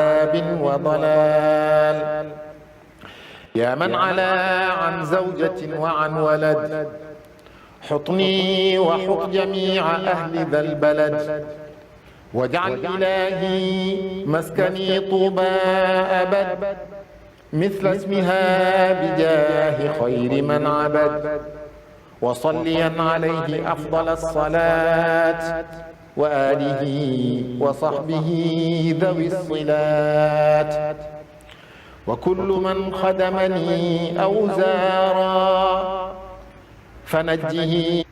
عذاب وضلال. يا من علا عن زوجة وعن ولد، حطني وحط جميع أهل ذا البلد، واجعل إلهي مسكني طوبى أبد، مثل اسمها بجاه خير من عبد. وصليا عليه أفضل الصلاة، وآله وصحبه ذوي الصلات، وكل من خدمني أو زارا فنجه.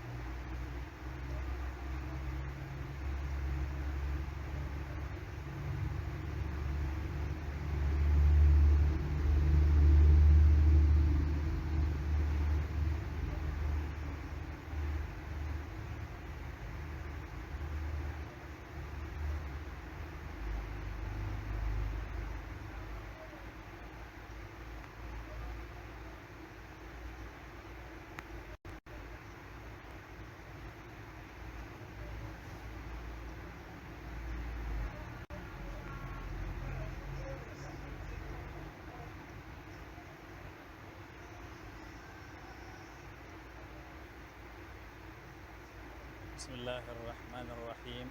bismillahi irrahmani irrahim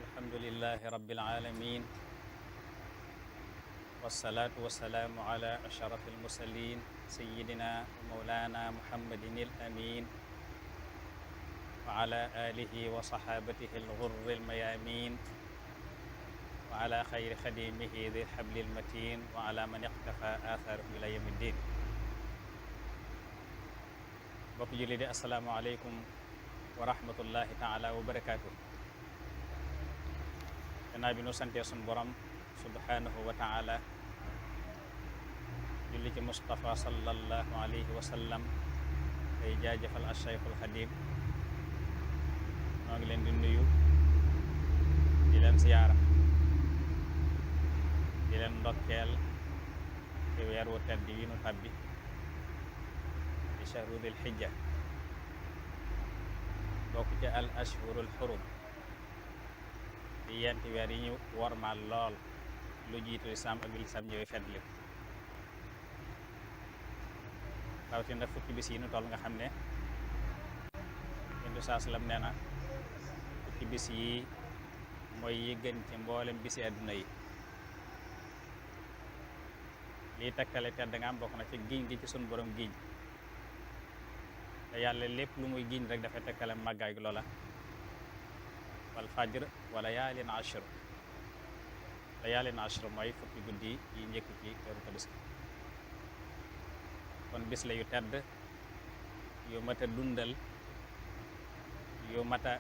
alhamdulilahi rabbil alamin wassalaatu wassalaamu ala ashrafi almursalin sayidina wa maulana muhammadin al amin wa ala alihi wa sahabatihi alghurri almayamin wa ala xayri xadimihi di lhabli almatin wa ala man iqtafa atharahu ila yawmi ddin. bokk julli di asalaamaaleykum wa rahmatullahi taala wa barakaatu. gannaaw bi nu santee sun borom subhanahu wa taala, julli ci Mustafa sallallahu alayhi wa sallam, tey jaajëfal Cheikhul Xadim. noo ngi leen di nuyu, di leen siyaara, di leen ndokkeel ci weer wu tedd wi nu tabbi di shahru dil xijja, bokk ci al ashhurul xurum, di yenti weer yi ñu wormaal lool lu jiitu lislaam ak lislaam ñëwee feddli rawatina fukki bis yi nu toll nga xam ne Yonent bi sallam nee na fukki bis yi mooy yi gën ci mboolem bisi àdduna yi. lii takkale tedd nga am bokk na ci giñ gi ci sun borom giñ, te yàlla lépp lu muy giñ rek dafay tekkale màggaay loola. wal fajr wala yaalin ashr, te yaalin ashr mooy fukki guddi yi njëkk ci weeru tabaski. kon bis la yu tedd, yu mat a dundal, yu mat a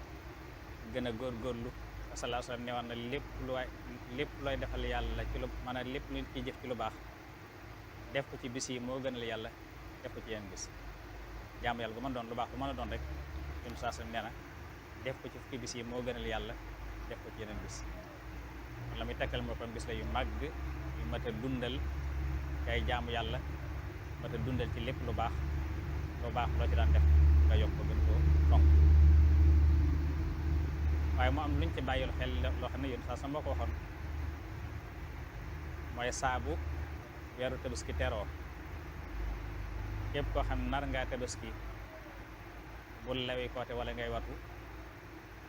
gën a góorgóorlu. sallallahu alayhi wa sallam ne woon na lépp looy defal yàlla ci lu maanaam lépp lu ci jëf ci lu baax, def ko ci bis yi moo gënal yàlla def ko ci yenn bis. jaamu yàlla bu mën doon lu baax bu mën a doon rek Yonent saa sallam nee na def ko ci fukki bis yi moo gënal yàlla def ko ci yeneen bis. kon la muy tekkal moo kon bis la yu màgg, yu mat a dundal kay jaamu yàlla, mat a dundal ci lépp lu baax loo ci daan def nga yokk ko gën koo fonk. waaye mu am luñ ci bàyyil xel loo xam ne Yonent saa sallam moo ko waxoon, mooy saabu weeru tabaski teroo, képp koo xam nar ngaa tabaski bul lewi koote wala ngay watu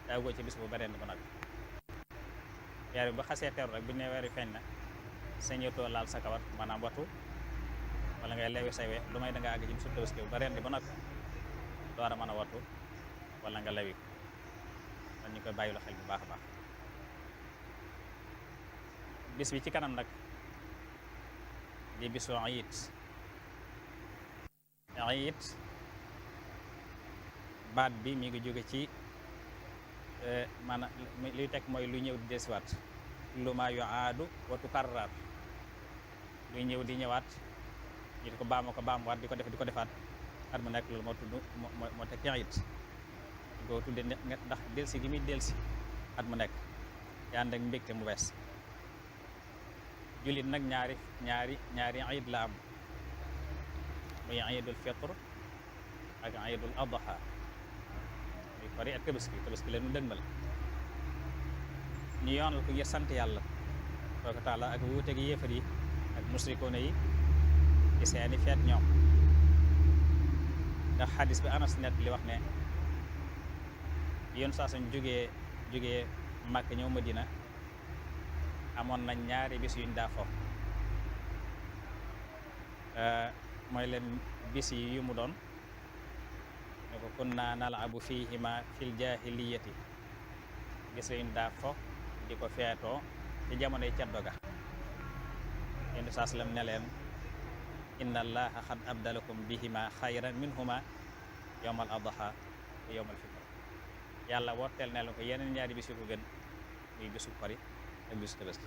daagoo ci bis bu bareen bu nag weer bi ba xasee teru rek bu ñu ne weer wi feeñ na sañatoo laal sa kawar maanaam watu wala ngay lewi say we lu may da nga àgg ci bisu tabaski bu bareen bu nag door a mën a watu wala nga lewi ko. kon ñu koy bàyyilu xel bu baax a baax. bis bi ci kanam nag di bisu iid baat bi mi ngi jóge ci maanaam liy teg mooy lu ñëw di desiwaat, lu ma yu aadu watu karrar, luy ñëw di ñëwaat ñu di ko baamuwaat di ko defaat at mu nekk. loolu moo tudd moo teg iid ko tudde ndax delsi gi muy delsi at mu nekk te ànd ak mbégte mu bees. jullit nag ñaari iid la am, muy iidul fitr ak iidul adha, muy kori ak tabaski la ñu dëgmal. ñu yoonal ko ngir sant yàlla tabaaraka wa taala ak wuuteeg yéefar yi ak musrikoona yi ci seeni feet ñoom. ndax xadis bi Anas net li wax ne yoon saa suñ jógee Màkk ñëw Madina amoon nañ ñaari bis yuñ daa fo mooy leen bis yi yu mu doon ne ko kunna nal'abu fihima fil jahiliyati bis yuñ daa fo di ko feetoo ci jamonoy ceddo ga yéen saa sallam ne leen inna allaha xad abdalakum bihima xayran minhuma yowmal adha wa yowmal fitr yàlla wotteel ne leen ko yeneen ñaari bis yu ko gën muy bisu kori ak bisu tabaski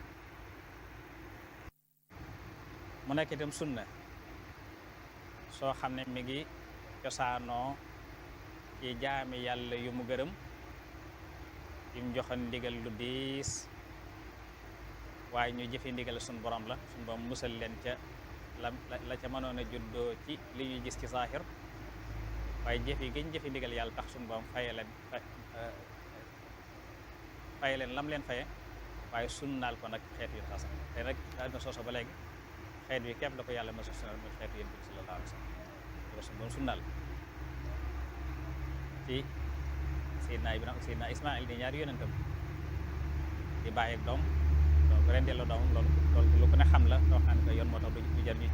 mu nekk itam sunna soo xam ne mi ngi cosaanoo ci jaami yàlla yu mu gërëm yum joxoon ndigal lu diis waaye ñu jëfe ndigal suñ borom la suñ borom musal leen ca la ca mënoon a juddoo ci li ñuy gis ci saaxir waaye jëfe giñ jëfe ndigal yàlla tax suñ borom faye leen lam leen faye waaye sunnaal ko nag xeet yu xasa te nag daal na sooso ba léegi xeet wi képp la ko yàlla mos a sunnaal muy xeetu yonent bi sallallahu alayhi wa sallam ko suñ borom sunnaal ci Seydina Ibrahima ak Seydina Ismaïl di ñaari yonentam di bàyyi ak doom donc ren delloo doomam loolu lu ko ne xam la wax naa ne ko yoon moo tax du jar ñu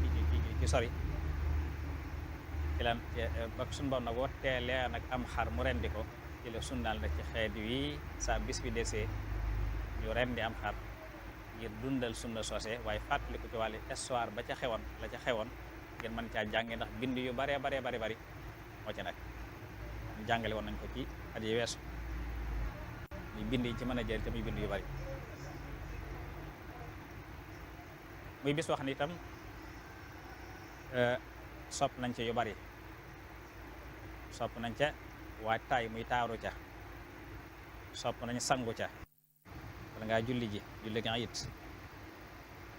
ci sori ci lan ba suñu borom nag wotteelee nag am xar mu rendi ko ci la sunnaal nag ci xeet yi sa bis bi desee ñu rendi am xar ngir dundal sunna soosé waaye fàttaliku ci wàllu histoire ba ca xewoon la ca xewoon ngir mën caa jànge ndax bind yu bari moo ci nekk jàngale woon nañ ko ci at yi weesu muy bind yi ci mën a jël te muy bind yu bari muy bis wax ni itam sopp nañ ca yu bari sopp nañ ca waajtaay muy taaru ca sopp nañ sangu ca wala ngaa julli gi it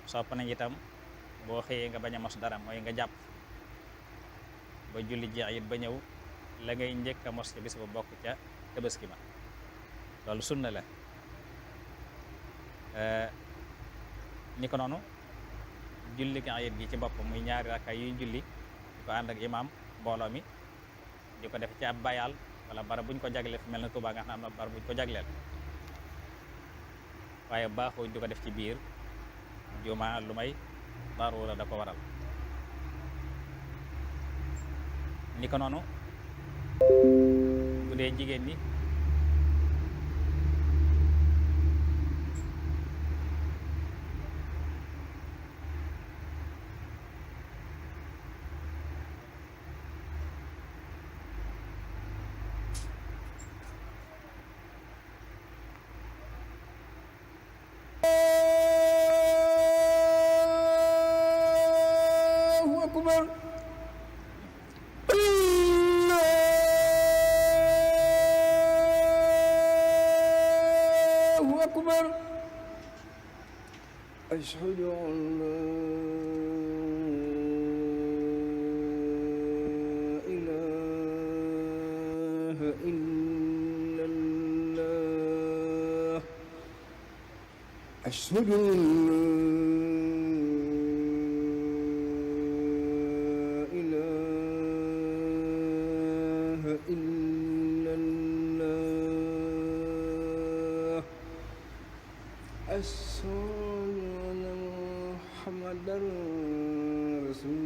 sopp nañ itam boo xëyee nga bañ a mos dara mooy nga jàpp ba julli ji it ba ñëw la ngay njëkk a mos ca bis ba bokk ca tabaski ma loolu sunna la ni ko noonu julli gi ayit gi ci bopp muy ñaari rakka yuy julli di ko ànd ak imaam mbooloo mi di ko def ci ab bayal wala barab buñ ko jagleel fi mel na Tuubaa nga xam ne am na barab buñ ko jagleel waaye baaxoo di ko def ci biir jumaa lu may daruura da ko waral ni ko noonu bu dee jigéen ñi أشهد أن لا إله إلا الله أشهد أن لا إله إلا الله أشهد أن محمدًا رسول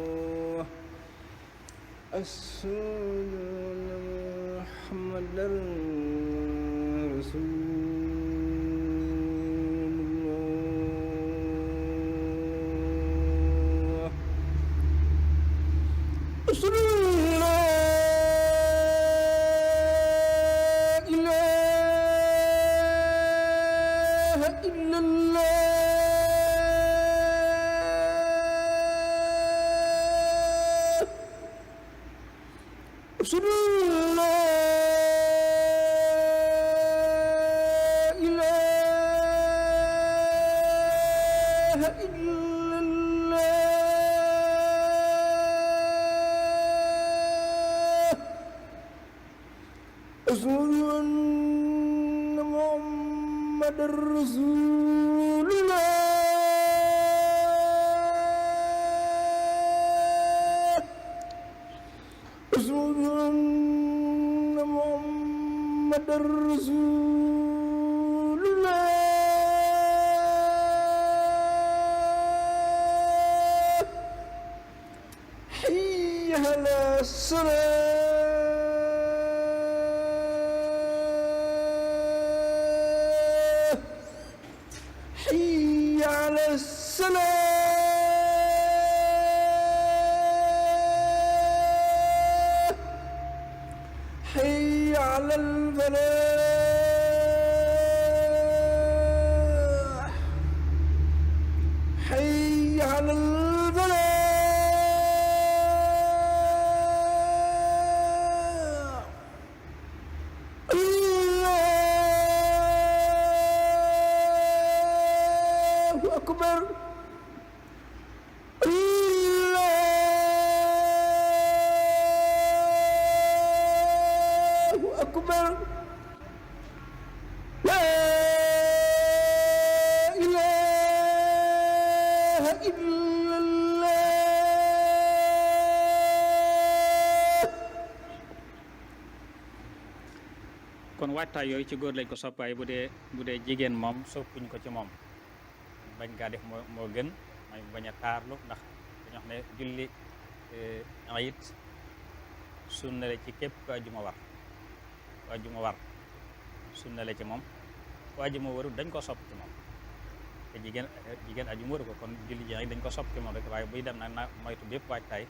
الله أشهد أن محمدًا رسول الله أشهد أشهد أن لا إله إلا الله أشهد أن محمد رسول الله أشهد أن محمد رسول الله حي على الصلاة حي على الصلاة حي على الفلاح حي على الفلاح الله أكبر الله أكبر لا إله إلا الله kon waajtaay yooyu ci góor lañ ko sopp waaye bu dee jigéen moom soppuñ ko ci moom bañ gaa def moo gën mooy bañ a taarlu ndax dañu wax ne julli ayit sunna la ci képp ku ajjuma war sunna la ci moom ku ajjuma warul dañ ko sopp ci moom te jigéen ajjuma waru ko kon julli ji dañ ko sopp ci moom rek waaye buy dem nag na moytu bépp waajtaay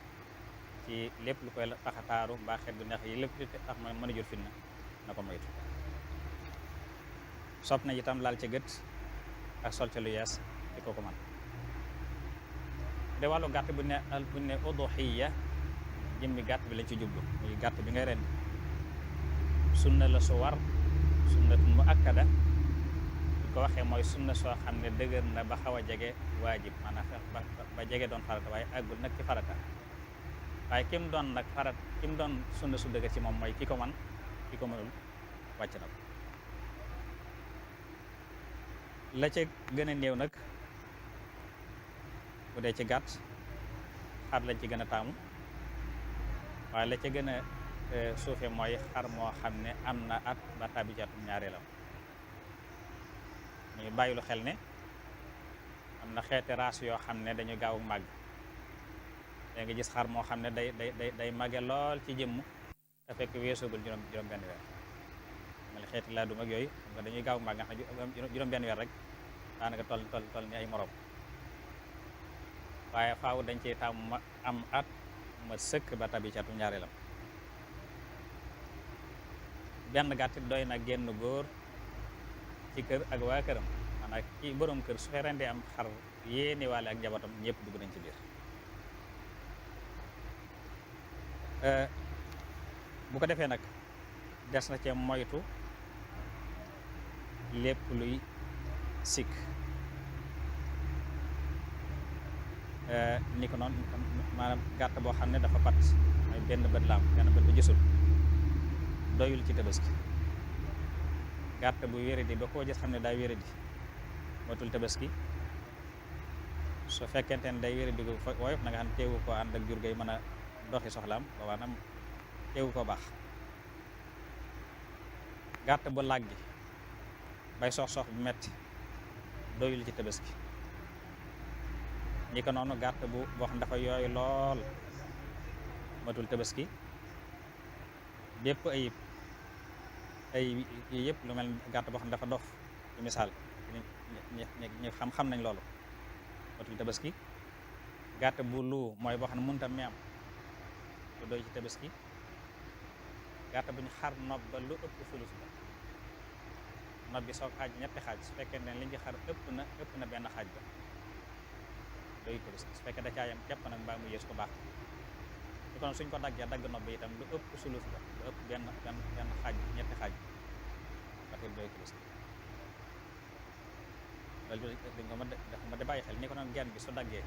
ci lépp lu koy tax a taaru mbaa xeet gu neex yi lépp lu tax mën a jur fitna na ko moytu sopp na itam laal ci gët ak sol ci lu yees di ko man de wàllu gàtt bu ne uduhiyya jëmmi gàtt bi lañ ci jublu muy gàtt bi ngay rendi sunna la su war sunnatun mu akkada bu ko waxee mooy sunna soo xam ne dëgër na ba xaw a jege waajib maanaam ba jege doon farata waaye àggul nag ci farata waaye kim doon sunna su dëgër ci moom mooy ki ko man ki ko mënul wàcc na ko la ca gën a néew nag bu dee ci gàtt xar lañ ci gën a taamu waaye la ca gën a suufe mooy xar moo xam ne am na at ba tàbbi ci atum ñaareelam ñu bàyyilu xel ne am na xeeti raas yoo xam ne dañu gaaw màgg da nga gis xar moo xam ne day màgge lool ci jëmm te fekk weesoogul juróom benn weer mel xeeti laa dum ak yooyu nga dañuy gaaw màgg nga xam juróom benn weer rek daanaka toll ni ay morom waaye faaw dañ ciy tàmm ma am at ma sëkk ba tabi ci atum ñaareelam benn gàttit doy na génn góor ci kër ak waa këram maanaam ci borom kër su fekkee rendee am xar yéene waale ak njabootam ñëpp dugg nañ ci biir bu ko defee nag des na cee moytu lépp luy sikk ni ko noonu maanaam gàtt boo xam ne dafa pat mooy benn bët laam benn bët bu gisul doyul ci tabaski gàtt bu wéradi ba koo gis xam ne daa wéradi matul tabaski su fekkente ne day wéradi gu woyof na nga xam ne teewu ko ànd ak jur gay mën a doxi soxlaam boobaa nag teewu ko baax gàtt bu làggi bay sox bu metti doyul ci tabaski ñi ko noonu gàtt boo xam dafa yooyu lool matul tabaski bépp ayib yëpp lu mel gàtt boo xam dafa dof ci misaal ñi xam nañ loolu matul tabaski gàtt bu lu mooy boo xam ne mënta meem lu doy ci tabaski gàtt bu ñu xar nopp ba lu ëpp fulus ba nopp bi soog xaaj ñetti xaaj su fekkee ne li ñu xar ëpp na benn xaaj ba doy tabaski su fekkee da caa yam képp nag mbaa mu yées ko baax su kon suñ ko daggee dagg nopp bi itam lu ëpp sulus ba lu ëpp benn xaaj ñetti xaaj ba tey doy tabaski loolu dañ ko ma di bàyyi xel ni ko noonu genn bi su daggee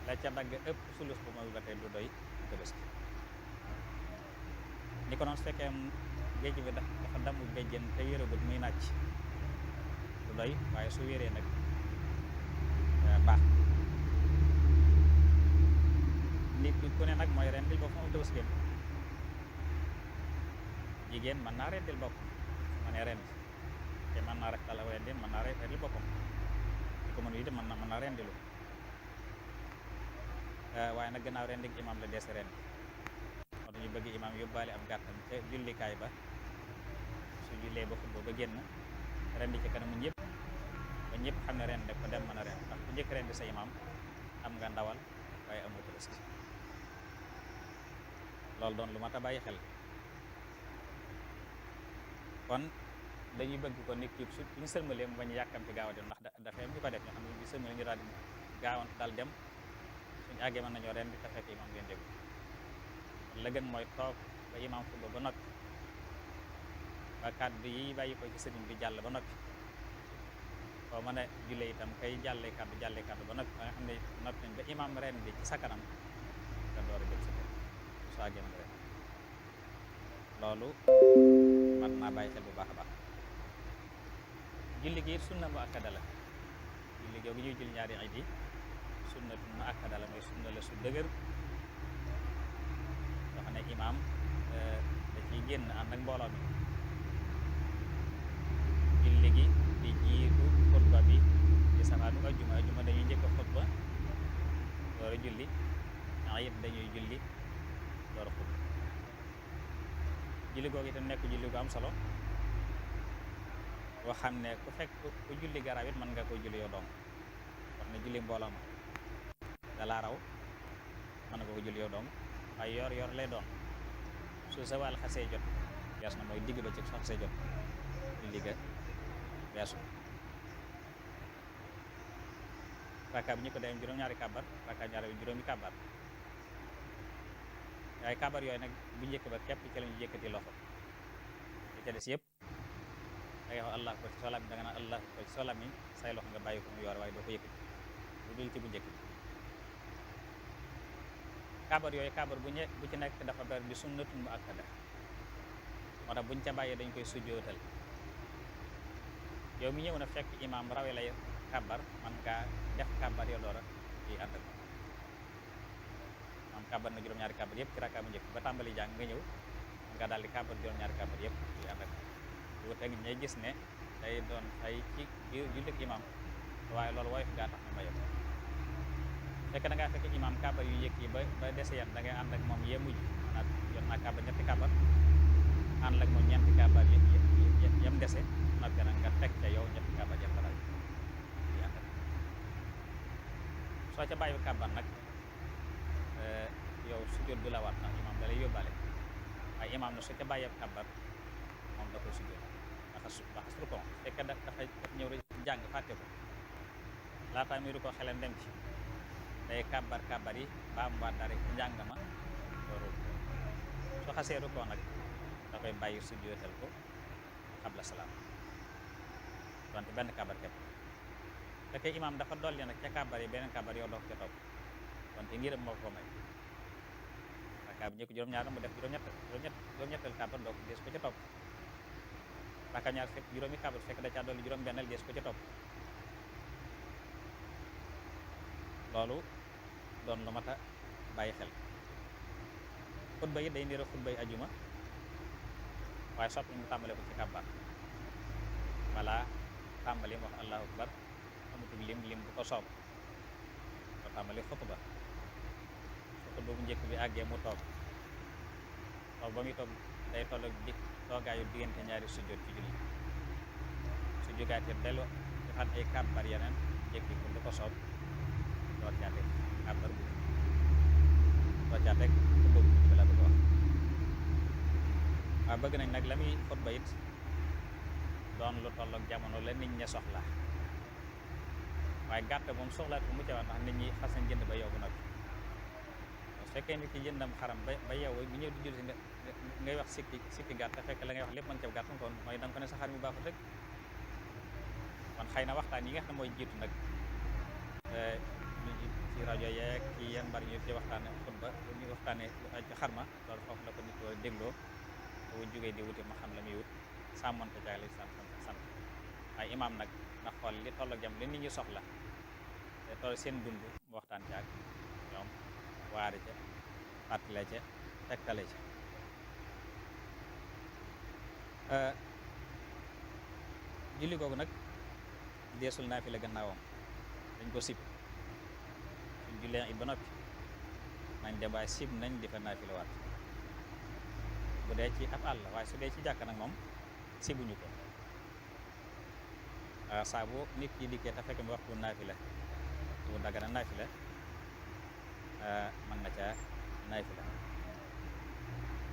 la ca dagg ëpp sulus ba mooy ba tey du doy tabaski ni ko noonu su fekkee géej bi dafa damm béjjën te wéragut muy nàcc du doy waaye su wéree nag baax nit ku ne nag mooy rendil boppam am tëbaskeem jigéen mën naa rendil boppam su ma nee rendi te mën naa rafetal aw rendin mën naa rendil boppam di ko mënu itam mën naa rendilu waaye nag gannaaw rendig imaam la deesi rendi moo tax ñu bëgg imaam yóbbaale ab gàttam ca jullikaay ba su jullee ba xutba ba génn rendi ci kanamu ñëpp ba ñëpp xam ne ren ko dem mën a ren ndax ku njëkk rendi sa imaam am nga ndawal waaye amoo tabaski loolu doon lu mat a bàyyi xel kon dañuy bëgg ko nit ki su ñu sëlmalee mu bañ yàkkamti gaaw a dem ndax dafay am ñu ko def ñoo xam ne ñu sëlmalee ñu daal di gaawoon daal dem suñu àggee mën nañoo ren di te fekk imaam ngeen dégg la gën mooy toog ba imaam xutba ba noppi ba kàddu yi bàyyi ko ci sëriñ bi jàll ba noppi soo mën a jullee itam kay jàllee kàddu ba noppi ba nga xam ne noppi nañ ba imaam ren di ci sa kanam nga door a jël sa kër soo àggee mën ren loolu mat naa bàyyi xel bu baax a baax julli gi it sunna mu akkada la julli googu ñuy julli ñaari iid yi sunnatu mu akkada la mooy sunna la su dëgër soo xam ne imaam da ciy génn ànd ak mbooloo mi julli gi di jiitu xutba bi di safaanu ajjuma dañuy njëkk a xutba door a julli iid dañuy julli door a xutba julli googu itam nekk julli gu am solo boo xam ne ku fekk ku julli garab it mën nga koy julli yow dong wax ne julli mbooloo ma dalaa raw mën nga ko julli yow dong waaye yor lay doon su zawal xasee jot wees na mooy digg ba ci su xasee jot julli ga weesu rakka bi ñu ko dem juróom-ñaari kàbbar rakka ñaari bi juróomi kàbbar waaye kàbbar yooyu nag bu njëkk ba képp ci lañu yëkkati loxo li ca des yëpp da ngay wax allah ko ci solam bi da nga naan allah ko ci solam yi say loxo nga bàyyi ko mu yor waaye doo ko yëkkati lu dul ci bu njëkk bi kàbbar yooyu kàbbar bu ci nekk dafa ber di sunnatun mu akkada moo tax buñ ca bàyyee dañ koy sujjootal yow mi ñëw na fekk imaam rawe lay kàbbar man ngaa def kàbbar yoo doora yi ànd ak am kàbbar na juróom-ñaari kàbbar yëpp ci rakka bu njëkk ba tàmbali jàng nga ñëw nga daal di kàbbar juróom-ñaari kàbbar yëpp yi ànd ak bu teg ñay gis ne day doon ay ci biir jullit imaam waaye loolu woyof gaa tax na ma yëpp fekk da ngaa fekk imaam kàbbar yu njëkk yi ba dese yan da ngay ànd ak moom yee mujj maanaam jot naa kàbbar ñetti kàbbar ànd ak moom ñeenti kàbbar yem dese noppi nag nga teg ca yow ñetti kàbbar yem dara yi ànd ak soo ca bàyyi kàbbar nag yow sujjóot du la waat ndax imaam da lay yóbbaale waaye imaam na su ca bàyyee kàbbar moom da koy sujjóot ndax su ko fekkee dafa ñëw rek jàng fàtte ko laataa muy ru ko xelam dem ci day kàbbar yi baam waat dara ci njàng ma loolu su xasee ru ko nag da koy bàyyi sujjóotal ko xabla salaam donte benn kàbbar képp fekkee imaam dafa dolli nag ca kàbbar yi beneen kàbbar yow doo ko ca topp donte ngiram moo ko may rakka bi njëkk juróom-ñaar mu def juróom-ñettal kàbbar doo ko dees ko ca topp rakka ñaar fekk juróomi kàbbar fekk da caa dolli juróom-benneel dees ko ca topp loolu doon lu mat a bàyyi xel xutba yi day niru xutba yi ajuma waaye sopp ñu tàmbale ko ci kàbbar wala tàmbali mu wax allahu akbar amatul lim bu ko soob ko tàmbali xutba su xutba bu njëkk bi àggee mu toog ba muy toog day toll di toogaayu diggante ñaari sujjóot ci julli su jógaatee dellu defaat ay kàbbar yeneen njëkk pour lu ko soob door caa teg kàbbar bu door caa teg xutba bu njëkk la bëgg wax waaw bëgg nañ nag la muy xutba it doon lu tollook jamono la nit ñi soxla waaye gàtt moom soxlaat bu mu ca wax ndax nit ñi xas nañ jënd ba yow bu noppi su fekkee nit ki jëndam xaram ba yow bu ñëw di julli ngay wax sikki gàtt fekk la ngay wax lépp mën ca gàtt kon mooy da nga ko ne sa xar mi baaxut rek kon xëy na waxtaan yi nga xam ne mooy jiitu nag ci rajo yeeg ci yenn bari ñu ci waxtaane xutba ñu waxtaane ci xarma loolu foofu la ko nit dégloo bu jógee di wuti ma xam la muy wut sàmmonte jaag li sant waaye imaam nag na xool li toll ak jam li nit ñi soxla te toll seen dund mu waxtaan caag ñoom waari ca fàttale ca tegtale ca julli googu nag deesul naa fi la gannaawam dañ ko sib suñ jullee it ba noppi nañ dem waaye sib nañ di fa naa fi la waat bu dee ci ab àll waaye su dee ci jàkk nag moom sibuñu ko saa bu nit ki dikkee te fekk mi waxtu naafila bu dagana naafila mën na ca naafila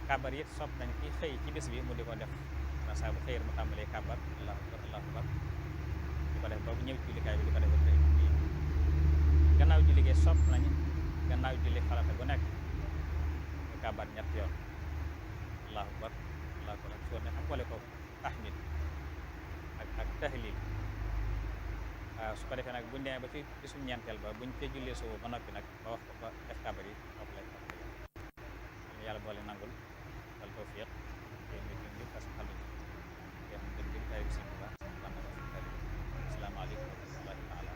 kàbbar it sopp nañ ki xëy ci bis bi mu di ko def ndax saa bu xëyir mu tàmbalee kàbbar allahu akbar allahu akbar di ko def boobu ñëw ci jullikaay bi di ko def gannaaw julli gi sopp nañ gannaaw julli farata gu nekk ñu kàbbar ñett yoon allahu akbar allahu akbar soo ne am wale ko tahmid ak tahlil su ko defee nag buñ demee ba ci bisum ñeenteel ba buñ te jullee suba ba noppi nag ba wax ko ba def kàbbar yi foofu lay yàlla boole nangul wal tawfiq te nit ñi ñëpp as xaluñ yéen dëgg dëgg tay bi sëñ bu baax asalaamaaleykum wa rahmatullahi taala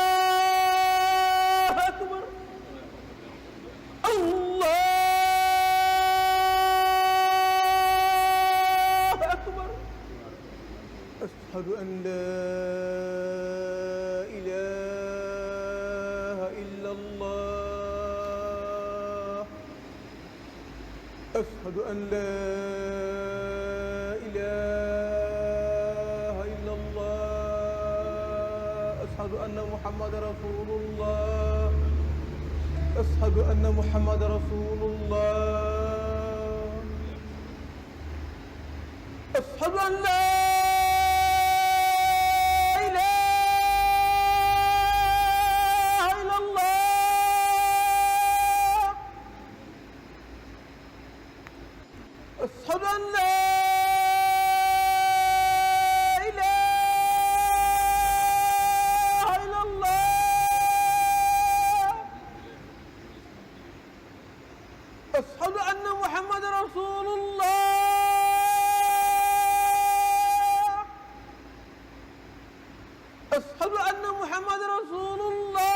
الله أكبر الله أكبر أشهد أن لا إله إلا الله أشهد أن لا إله إلا الله أشهد أن محمد رسول الله أشهد أن محمد رسول الله أشهد أن لا إله إلا الله أشهد أن لا إله إلا الله أشهد أن محمد رسول الله أشهد أن محمد رسول الله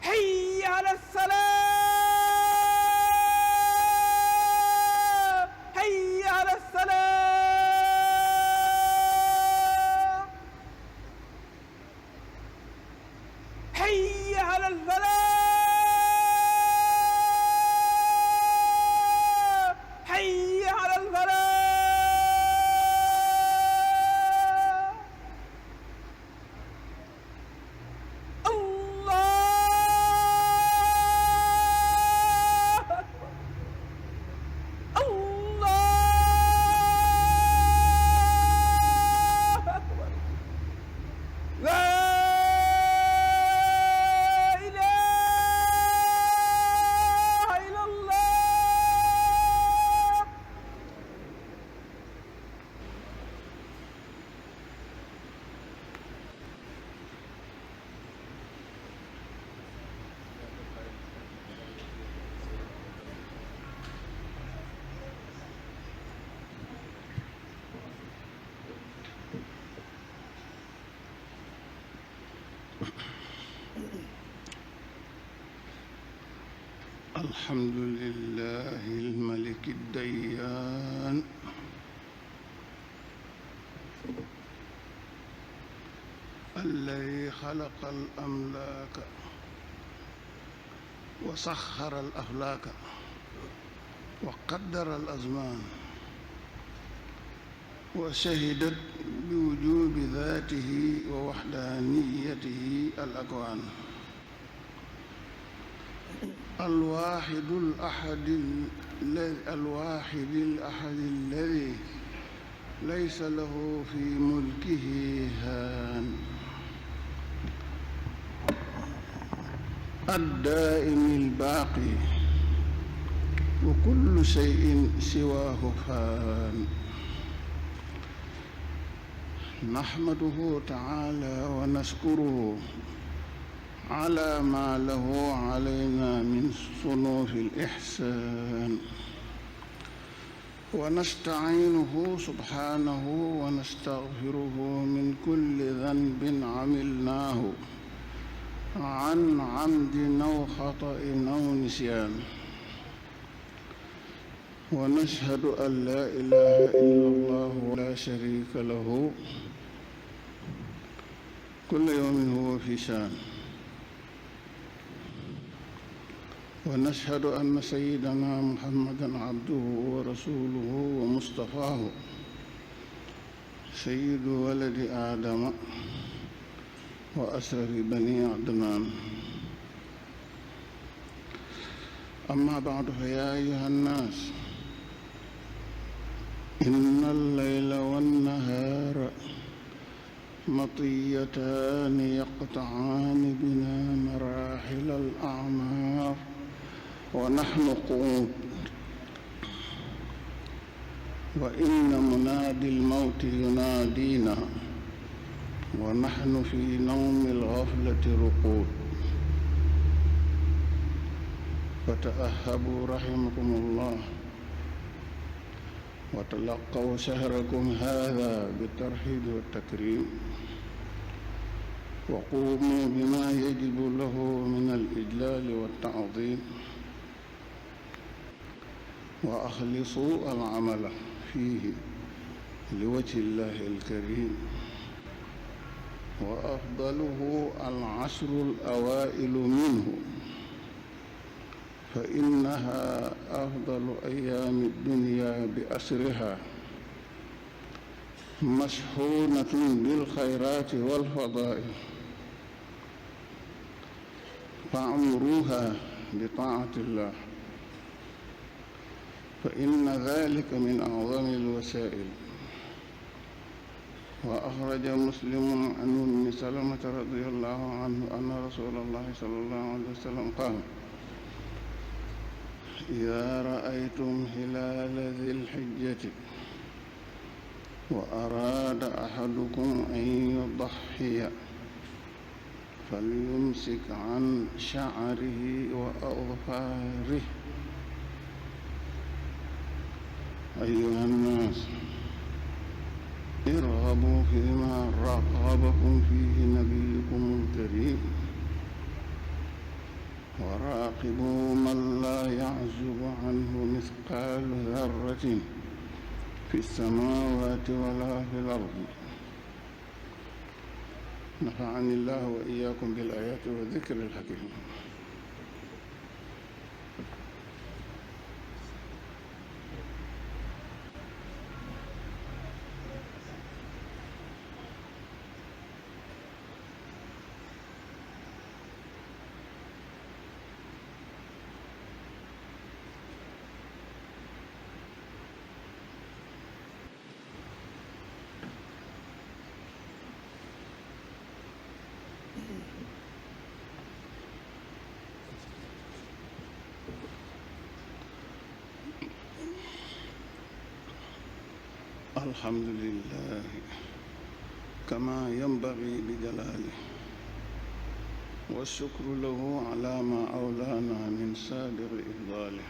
حي على السلام حي على السلام حي على الفلاح حي على الفلاح الحمد لله الملك الديان الذي خلق الأملاك وسخر الأفلاك وقدر الأزمان وشهدت بوجوب ذاته ووحدانيته الأكوان الواحد الأحد الذي ليس له في ملكه هان الدائم الباقي وكل شيء سواه فان نحمده تعالى ونشكره على ما له علينا من صنوف الإحسان ونستعينه سبحانه ونستغفره من كل ذنب عملناه عن عمد أو خطأ أو نسيان ونشهد أن لا إله إلا الله ولا شريك له كل يوم هو في شان ونشهد أن سيدنا محمدًا عبده ورسوله ومصطفاه سيد ولد آدم وأشرف بني عدنان أما بعد فيا أيها الناس إن الليل والنهار مطيتان يقطعان بنا مراحل الأعمار ونحن قعود وإن منادي الموت ينادينا ونحن في نوم الغفلة رقود فتأهبوا رحمكم الله وتلقوا شهركم هذا بالترحيب والتكريم وقوموا بما يجب له من الإجلال والتعظيم وأخلصوا العمل فيه لوجه الله الكريم وأفضله العشر الأوائل منه فإنها أفضل أيام الدنيا بأسرها مشحونة بالخيرات والفضائل فاعمروها بطاعة الله فإن ذلك من أعظم الوسائل وأخرج مسلم عن أم سلمة رضي الله عنه أن رسول الله صلى الله عليه وسلم قال إذا رأيتم هلال ذي الحجة وأراد أحدكم أن يضحي فليمسك عن شعره وأظفاره أيها الناس ارغبوا فيما رغبكم فيه نبيكم الكريم وراقبوا من لا يعزب عنه مثقال ذرة في السماوات ولا في الأرض نفعني الله وإياكم بالآيات والذكر الحكيم الحمد لله كما ينبغي بجلاله والشكر له على ما أولانا من سابق إفضاله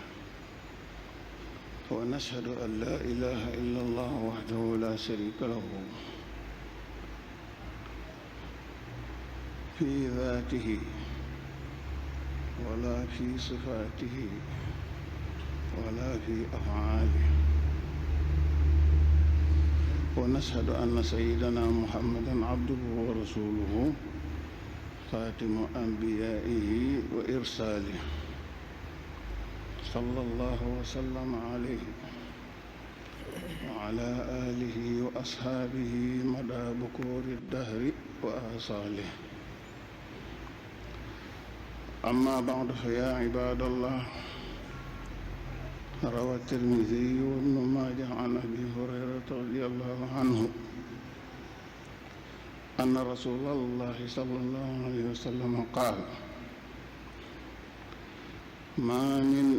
ونشهد أن لا إله إلا الله وحده لا شريك له في ذاته ولا في صفاته ولا في أفعاله. ونشهد أن سيدنا محمدًا عبده ورسوله خاتم أنبيائه وإرساله، صلى الله وسلم عليه وعلى آله وأصحابه مدى بكور الدهر وآصاله. أما بعد، فيا عباد الله، روى الترمذي وابن ماجه عن أبي هريرة رضي الله عنه أن رسول الله صلى الله عليه وسلم قال: ما من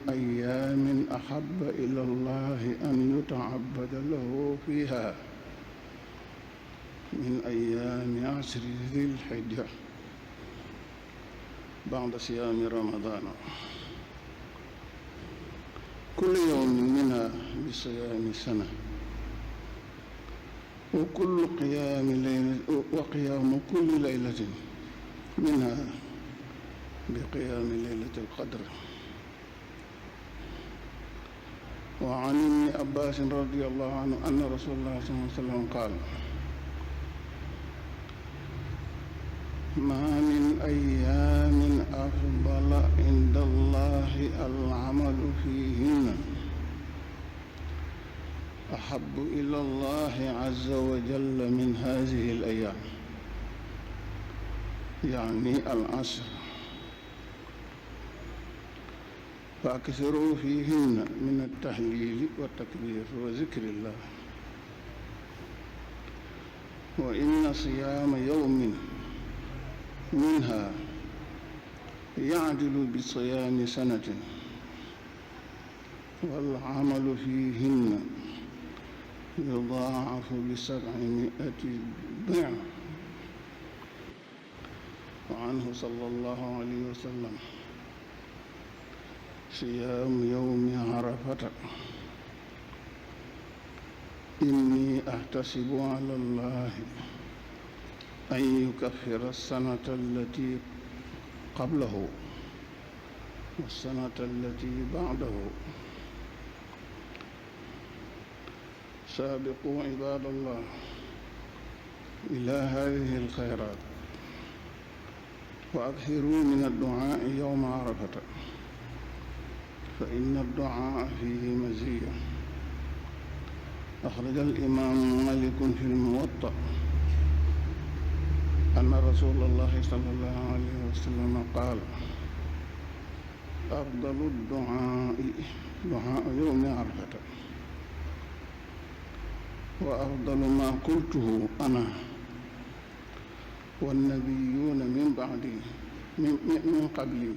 أيام أحب إلى الله أن يتعبد له فيها من أيام عشر ذي الحجة بعد صيام رمضان، كل يوم منها بصيام سنة، وقيام كل ليلة منها بقيام ليلة القدر. وعن ابن عباس رضي الله عنه أن رسول الله صلى الله عليه وسلم قال: ما من أيام أفضل عند الله العمل فيهن أحب إلى الله عز وجل من هذه الأيام، يعني العشر، فأكثروا فيهن من التهليل والتكبير وذكر الله. وإن صيام يوم منها يعدل بصيام سنة، والعمل فيهن يضاعف ب700 ضعف. وعنه صلى الله عليه وسلم: صيام يوم عرفة إني أحتسب على الله أن يكفر السنة التي قبله والسنة التي بعده. سابقوا عباد الله إلى هذه الخيرات، وأكثروا من الدعاء يوم عرفة، فإن الدعاء فيه مزية. أخرج الإمام مالك في الموطأ أن رسول الله صلى الله عليه وسلم قال: أفضل الدعاء دعاء يوم عرفة، وأفضل ما قلته أنا والنبيون من بعدي من قبلي: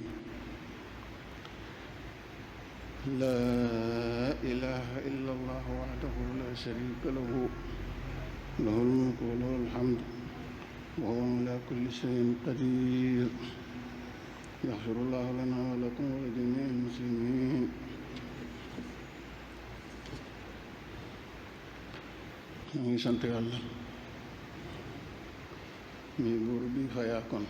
لا إله إلا الله وحده لا شريك له، له الملك وله الحمد وهو على كل شيء قدير، يغفر الله لنا ولكم ولجميع المسلمين. ñoo ngi sant Yàlla mi buur bi fayaakoon,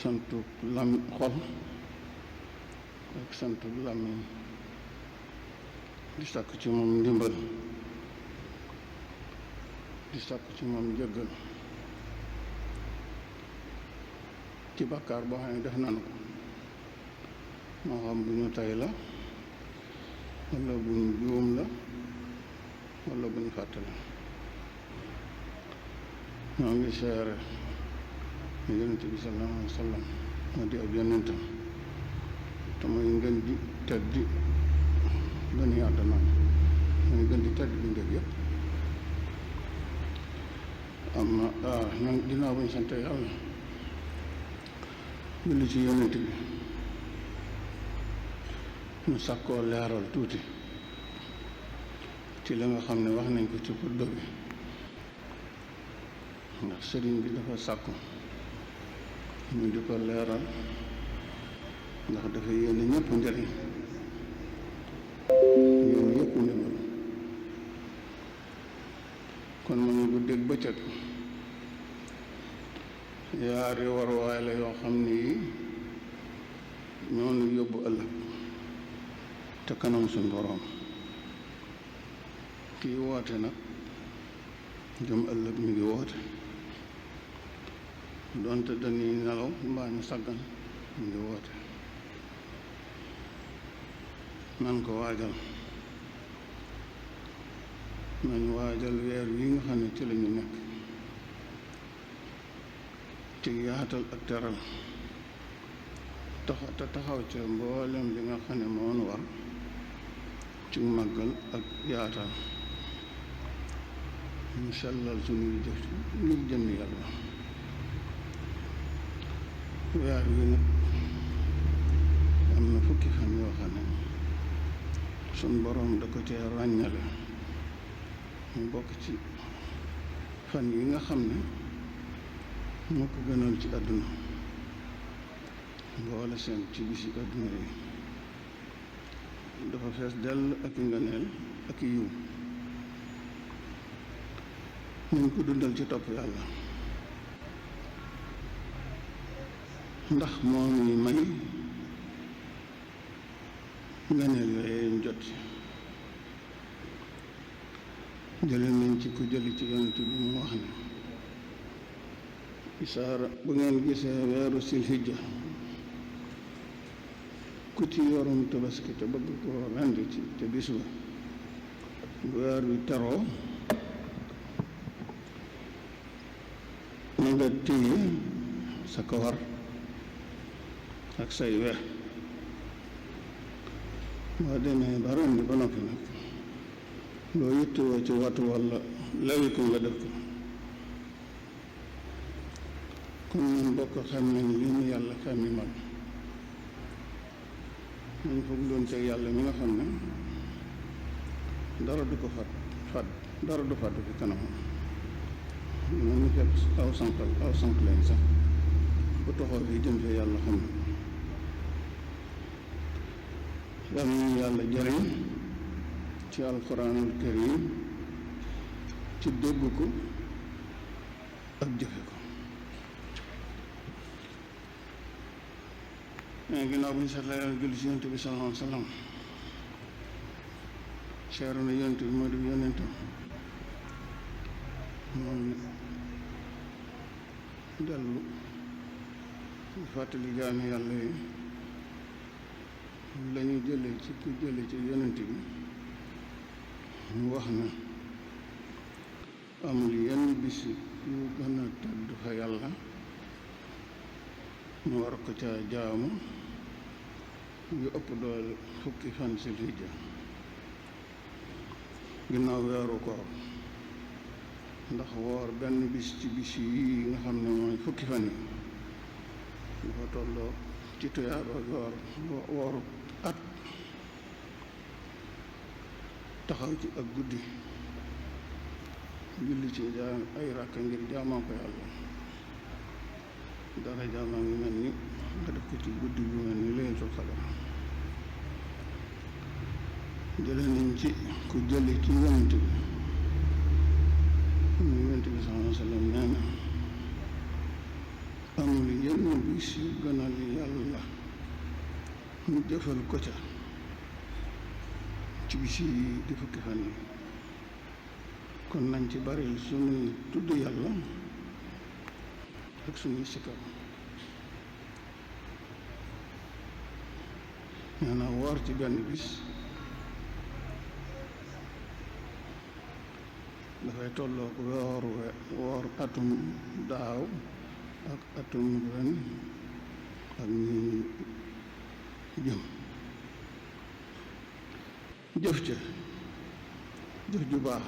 santu xol ak santu làmmiñ, di sàkk ci moom ndimbal, di sàkk ci moom njëggal ci bàkkaar boo xam ne def nanu ko, moo xam bu ñu tay la walla bu ñu juum la walla bu ñu fàtte la. ñoo ngi seere ñu yonent bi sallallahu alayhi wa sallam moo di ab yonentam, te mooy ngën di teddi bani aadama, mooy ngën di teddi bi ndég yëpp. amma ñoom ginnaaw bañ sant Yàlla julli ci yonent bi, ñu sàkkoo leeral tuuti ci la nga xam ne wax nañ ko ci xutba bi, ndax sëriñ bi dafa sàkku ñu di ko leeral, ndax dafa yéene ñëpp njëriñ, yéene ñëpp ndimbal. kon mu ñu guddeeg bëccëg yaari waruwaay la yoo xam ni ñoo nu yóbbu ëllëg te kanam suñ boroom. kii woote nag jëm ëllëg mi ngi woote doonte dañuy nelaw mbaa ñu saggan mi ngi woote. nan ko waajal, nañ waajal weer wi nga xam ne ci la ñu nekk ci yaatal ak teral te taxaw ca mboolem li nga xam ne moonu war ci màggal ak yaatal ñu sellal suñuy jëf ngir jëmm yàlla. weer wi nag am na fukki fan yoo xam ne suñ boroom da ko cee ràññale mu bokk ci fan yi nga xam ne moo ko gënal ci àdduna mboole seen ci bisi àdduna yi dafa fees dell ak i ngëneel ak i yiw. nañ ko dundal ci topp yàlla ndax moo ñuy may ngëneel yooyu ñu jot jële nañ ci ku jëli ci yonent bi mu wax ne isaara bu ngeen gisee weeru silhijja ku ci yorum tabaski te bëgg ko rendi ci te bis ba bu weer wi teroo na nga téye sa kawar ak say weex boo demee ba rendi ba noppi nag loo yittewoo ci watu walla lawiku nga def ko. kon ñun bokk xam nañ li ñu yàlla xammi mag nañ foog doon ci yàlla mi nga xam ne dara du ko fat dara du fàddu fi kanamam. moom ñu fekk aw sànq lañ sax bu toxoo fi jëm fee yàlla xam ne yàlla nañu yàlla jëriñ ci alquranul karim ci dégg ko ak jëfe ko. mais ginnaaw bu ñu seetlee yàlla julli ci yonent bi sallallahu alayhi wa sallam seeru na yonent bi moo di yonentam moom dellu fàttali jaami yàlla yi lañu jële ci ku jële ci yonent bi mu wax na amul yenn bis yu gën a tedd fa yàlla ñu war ko ca jaamu yu ëpp doole fukki fan si hijja ginnaaw weeru koor ndax woor benn bis ci bis yi nga xam ne mooy fukki fan yi dafa tolloo ci tuyaaba wooru at taxaw ci ak guddi julli ci ay ràkka ngir jaamoo ko yàlla dara jaamaa ngi mel ni nga def ko ci guddi bu mel ni Laylatul Qadr. jële nañ ci ku jëli ci yonent bi mu yonent bi sallallahu alayhi wa sallam nee na amul yenn bis yu gënal yàlla ñu jëfal ko ca ci bis yi di fukki fan yi. kon nañ ci bari suñuy tudd yàlla ak suñuy sikkar. nee na woor ci benn bis dafay tolloo ko woor atum daaw ak atum ren ak ñi jëm. jëf ca jëf ju baax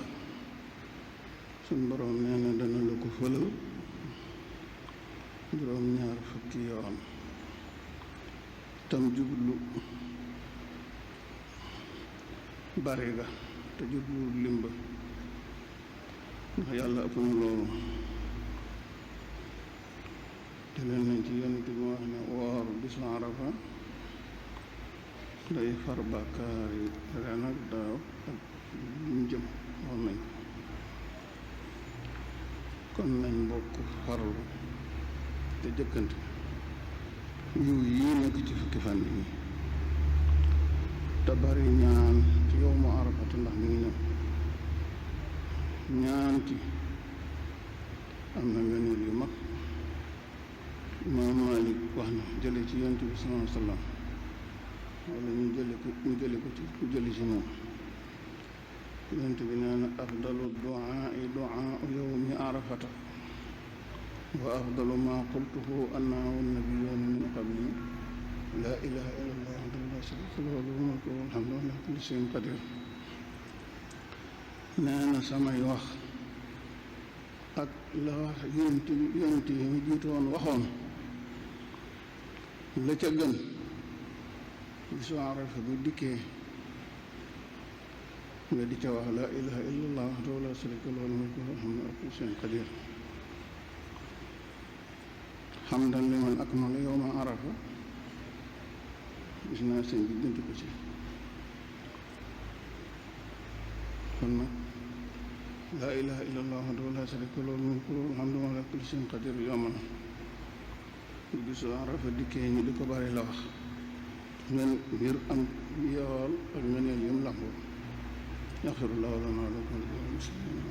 suñ boroom nee na dana la ko fëlal juróom-ñaar fukki yoon tam jublu bari ga te jublu limba ndax yàlla ëpp na loolu. te leen nañ ci yonent bi wax ne woor bisu Arafa day far bàkkaar yi ren ak daaw ak ñu jëm wax nañ ko. kon nañ bokk farlu te jëkkante yiw yii nekk ci fukki fan yi te bari ñaan ci yow mu arafata ndax mi ngi ñëw ñaan ci am na ngëneel yu mag. Imaam Maalik wax na jële ci yonent bi sallallahu alayhi wa sallam wala ñu jële ko ci moom yonent bi nee na afdalu duaai duaau yowmi arafata wa afdalu ma qultuhu ana wannabiyuuna min qabli laa ilaha illa allah wahdahu laa sharika lahu lahul mulku wa lahul hamdu wa huwa alaa kulli shay'in qadir. nee na samay wax ak la wax yonent yi mu jiitu woon waxoon la ca gën bisu Arafa bu dikkee nga di ca wax laa ilaha illallah wahdahu laa sharika lahu lahul mulku wa lahul hamdu wa huwa alaa kulli shay'in qadir. hamdan liman akmala yawma Arafa gis naa sëñ bi dënt ko ci. kon nag laa ilaha illallah wahdahu laa sharika lahu lahul mulku wa lahul hamdu wa huwa alaa kulli shay'in qadir yomb na bu bisu Arafa dikkee ñu di ko bari la wax ngir am yool ak ngeneel yum lamboo. yaxfirullahu lana wa lakum wa lil muslimin.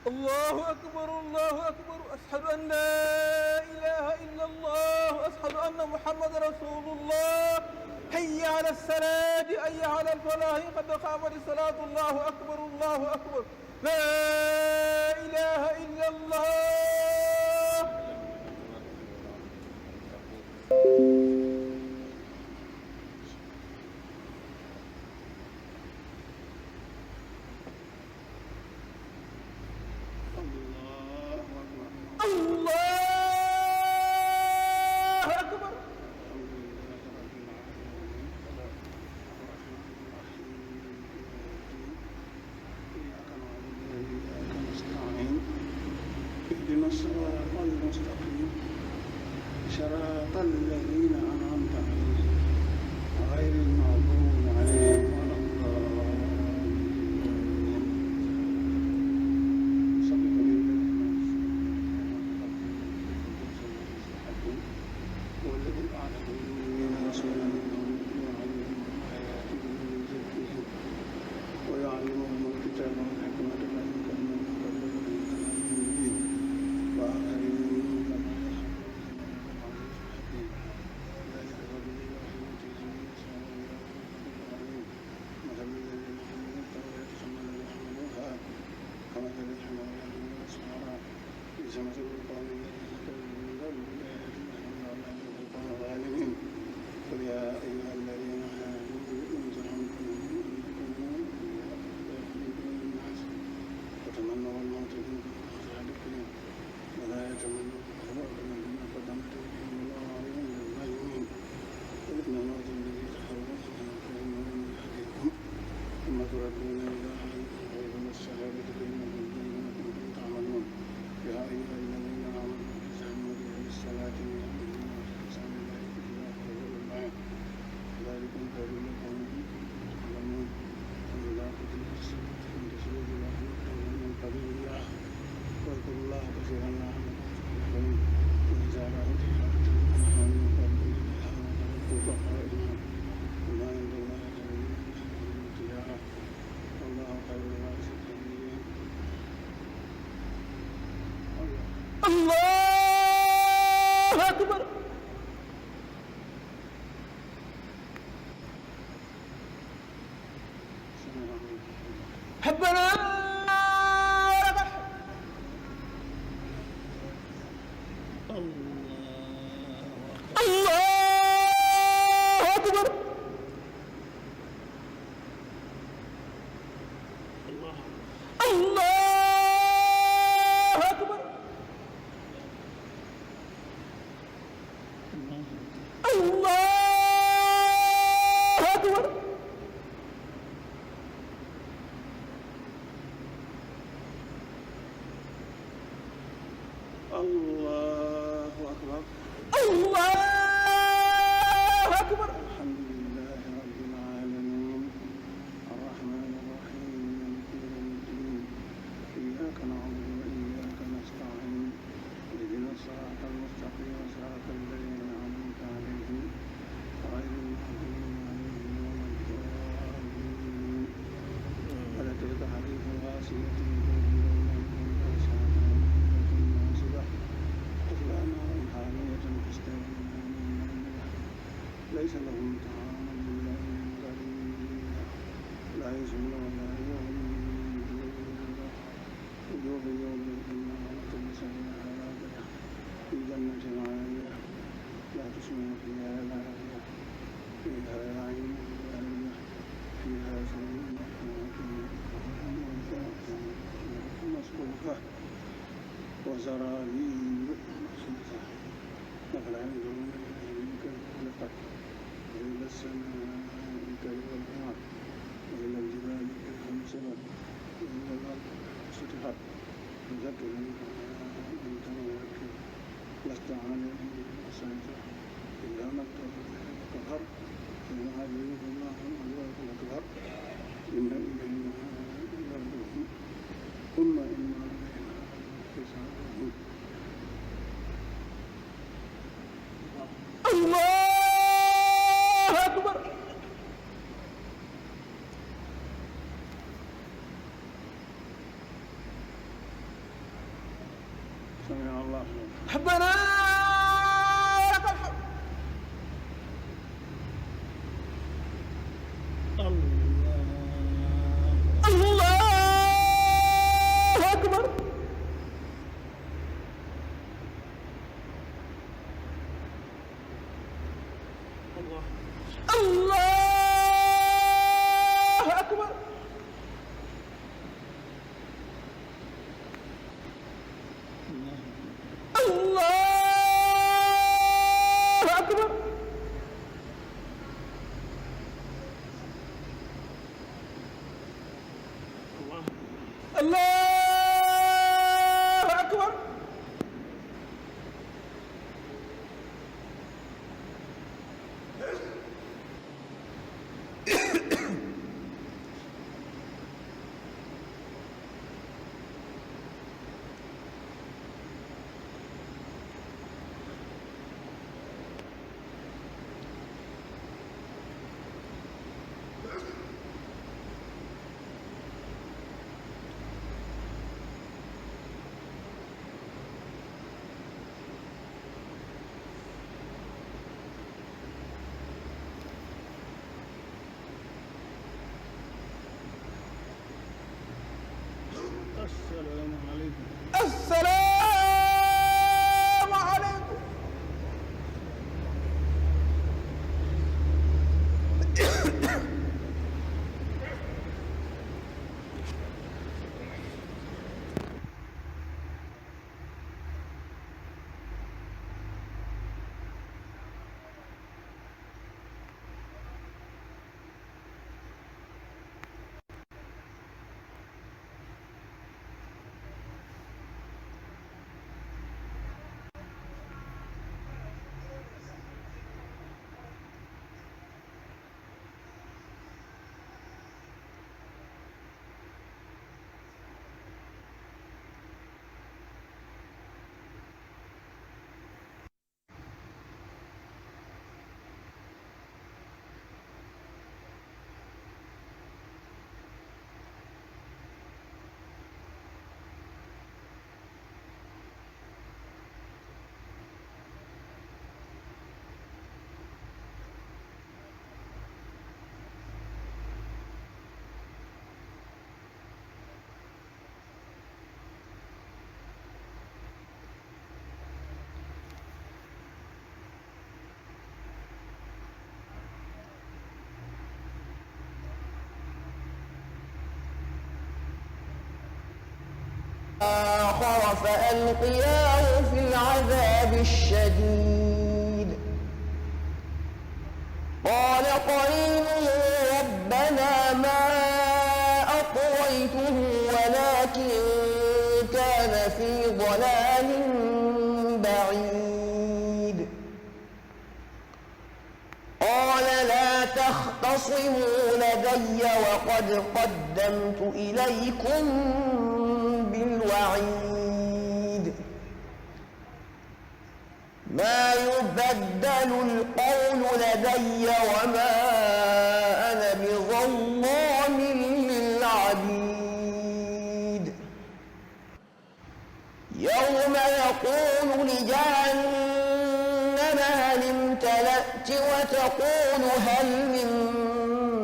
الله أكبر الله أكبر أشهد أن لا إله إلا الله أشهد أن محمد رسول الله حي على الصلاة حي على الفلاح قد قامت الصلاة الله أكبر الله أكبر لا إله إلا الله. اهدنا الصراط المستقيم صراط الذين أنعمت عليهم غير المغضوب عليهم ولا الضالين. سبح لله هو الذي بعث في الأميين رسولا منهم يعلمهم آياته ويزكيهم ويعلمهم الكتاب والحكمة وإن كانوا من قبل لفي ضلال مبين وآخرين منهم كما يحكم ذلك فضل الله يؤتيه من يشاء والله عليم. مثل الذين حملوا التوراة ثم لم يحملوها كمثل الحمار يحمل أسفارا بئس مثل القوم الذين كذبوا من قبل بآيات الله والله لا يهدي القوم الظالمين. قل يا أيها الذين آمنوا إن زعمتم أنكم وتمنوا الموت إن كنتم صادقين ولا يتمنونه أبدا بما قدمت أيديهم والله عليم بالظالمين. قل إن الموت الذي تحرمون فإنه يهديكم ثم تردون إلى عالم الغيب والشهادة فإنكم ما كنتم تعملون. يا أيها الذين آمنوا إذا نودي للصلاة من يوم الجمعة فاسعوا إلى ذكر الله وذروا البيع ذلكم خير لكم إن كنتم تعلمون. فإذا قتلت الصلاة فانتشروا في الأرض وابتغوا من فضل الله واذكروا الله كثيرا لعلكم تفلحون. وإذا رأوا تجارة أو لهوا انفضوا إليها وتركوك قائما وما عند الله خير من التجارة والله خير الرازقين. الله أكبر. حبنا الله أكبر. أكبر الله أكبر الله أكبر الحمد لله رب العالمين الرحمن الرحيم مالك يوم الدين إياك نعبد وإياك نستعين اهدنا الصراط المستقيم صراط الذين أنعمت عليهم غير المغضوب عليهم ولا الضالين ولا تلك حديث غاشية ليس لهم طعام إلا من ضريع لا يسمن ولا يغني من جوع وجوه يومئذ ناعمة لسعيها راضية في جنة عالية لا تسمع فيها لاغية فيها عين جارية فيها سرور مصفوفة وزرابي مبثوثة أفلا ينظرون كيف خلقت وإلى السماء كيف رفعت وإلى الجبال كيف نصبت وإلى الأرض سطحت فذكر أنت مذكر لست عليهم بمسيطر إلا من كفر إن عليهم الله العذاب الأكبر إن إلينا إيابهم ثم إن علينا حسابهم الله أكبر سمع الله ربنا لك الحمد الله أكبر الله أكبر الله أكبر الله أكبر السلام عليكم السلام عليكم آخر فألقياه في العذاب الشديد قال قرينه ضلال بعيد قال لا تختصموا لدي وقد قدمت إليكم بالوعيد ما يبدل القول لدي وما أنا بظلام للعبيد يوم يقول لجهنم هل امتلأت وتقول هل من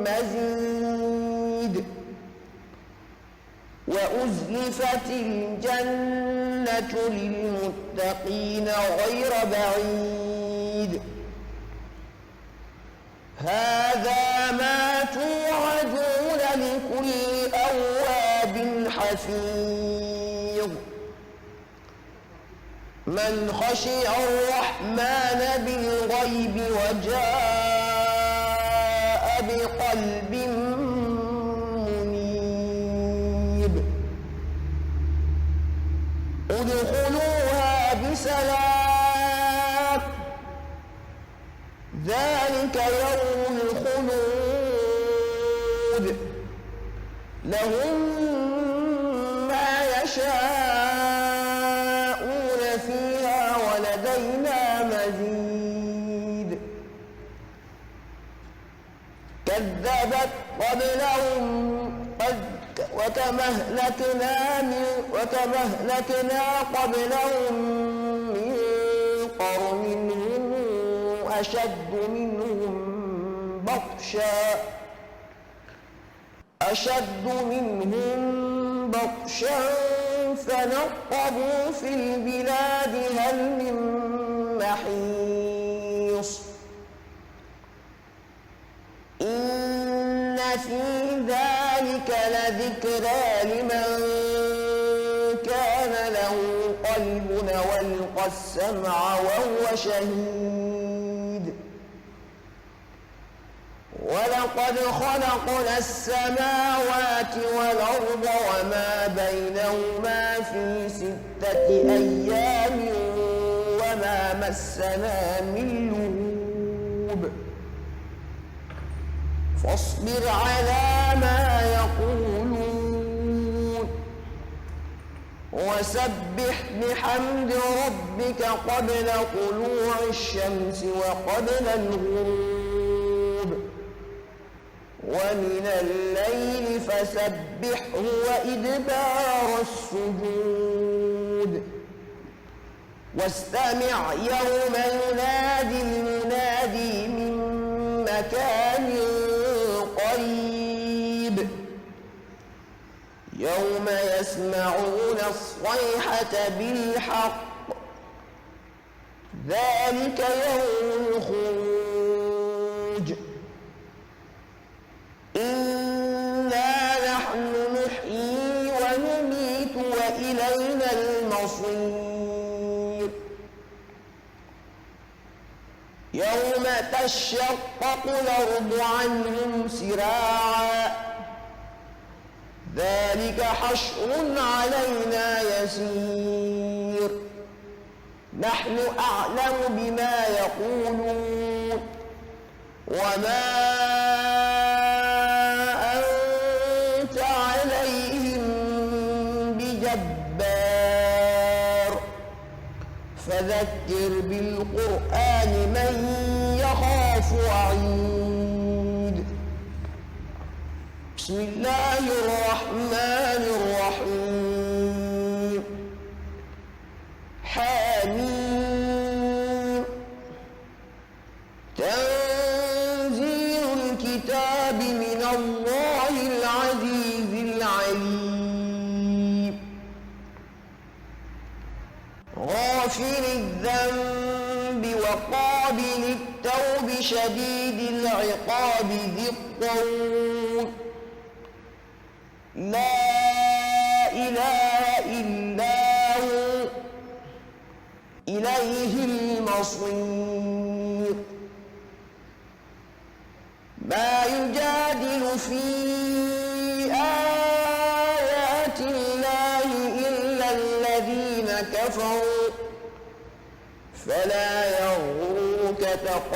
مزيد وأزلفت الجنة للمتقين غير بعيد هذا ما توعدون لكل أواب حفيظ من خشي الرحمن بالغيب وجاء بقلب منيب ادخلوها بسلام ذلك يوم الخلود لهم ما يشاءون فيها ولدينا مزيد كذبت قبلهم وكما أهلكنا قبلهم من قرن هم أشد منهم بطشا فنقبوا في البلاد هل من محيص إن في ذلك لذكرى لمن كان له قلب والقى السمع وهو شهيد ولقد خلقنا السماوات والأرض وما بينهما في 6 أيام وما مسنا من لغوب فاصبر على ما يقولون وسبح بحمد ربك قبل طلوع الشمس وقبل الغروب ومن الليل فسبحه وإدبار السجود واستمع يوم ينادي المنادي من مكان قريب يوم يسمعون الصيحة بالحق ذلك يوم الخروج إنا نحن نحيي ونميت وإلينا المصير يوم تشقق الأرض عنهم سراعا ذلك حشر علينا يسير نحن أعلم بما يقولون وما أنت عليهم بجبار فذكر بالقرآن من يخاف وعيد بسم الله الرحمن الرحيم حميم تنزيل الكتاب من الله العزيز العليم غافر الذنب وقابل التوب شديد العقاب ذي الطول لا إله إلا هو إليه المصير ما يجادل في آيات الله إلا الذين كفروا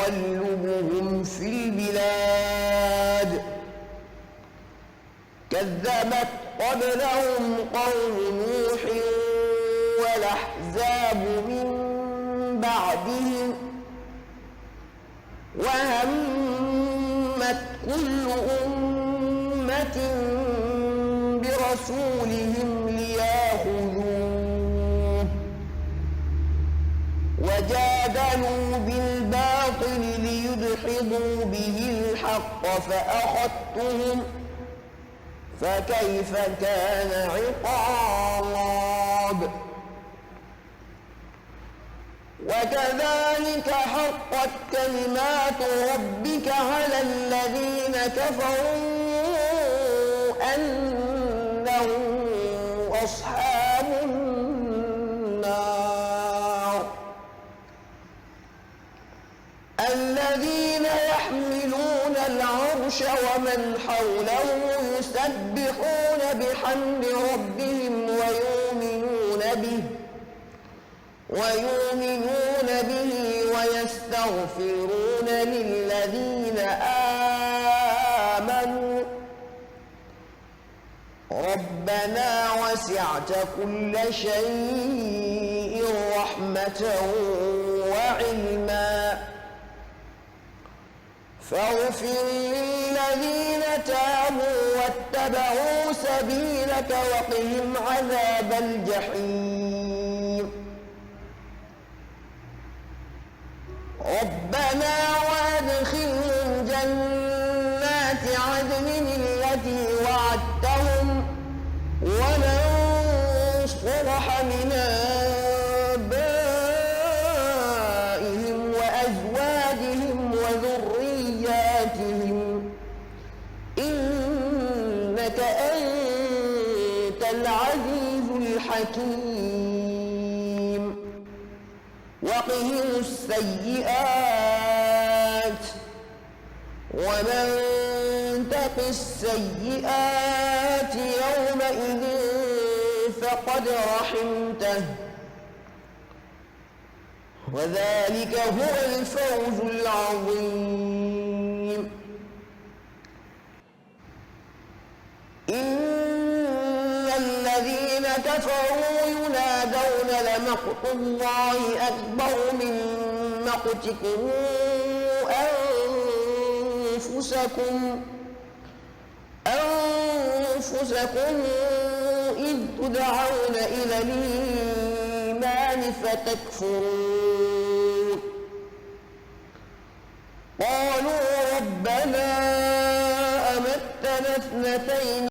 تقلبهم في البلاد كذبت قبلهم قوم نوح والأحزاب من بعدهم وهمت كل أمة برسولهم ليأخذوه وجادلوا بالباطل ليدحضوا به الحق فأخذتهم فكيف كان عقاب وكذلك حقت كلمات ربك على الذين كفروا أنهم أصحاب النار الذين يحملون العرش ومن حوله يسبحون بحمد ربهم ويؤمنون به ويستغفرون للذين آمنوا ربنا وسعت كل شيء رحمة وعلما فاغفر للذين تابوا واتبعوا سبيلك وقهم عذاب الجحيم ربنا وادخلهم جنات عدن التي وعدتهم ومن صلح من آبائهم وأزواجهم وذرياتهم إنك أنت العزيز الحكيم وقهم السيئات ومن تق السيئات يومئذ فقد رحمته وذلك هو الفوز العظيم إن الذين كفروا ينادون لمقت الله أكبر من مقتكم أنفسكم إذ تدعون إلى الإيمان فتكفرون قالوا ربنا أمتنا اثنتين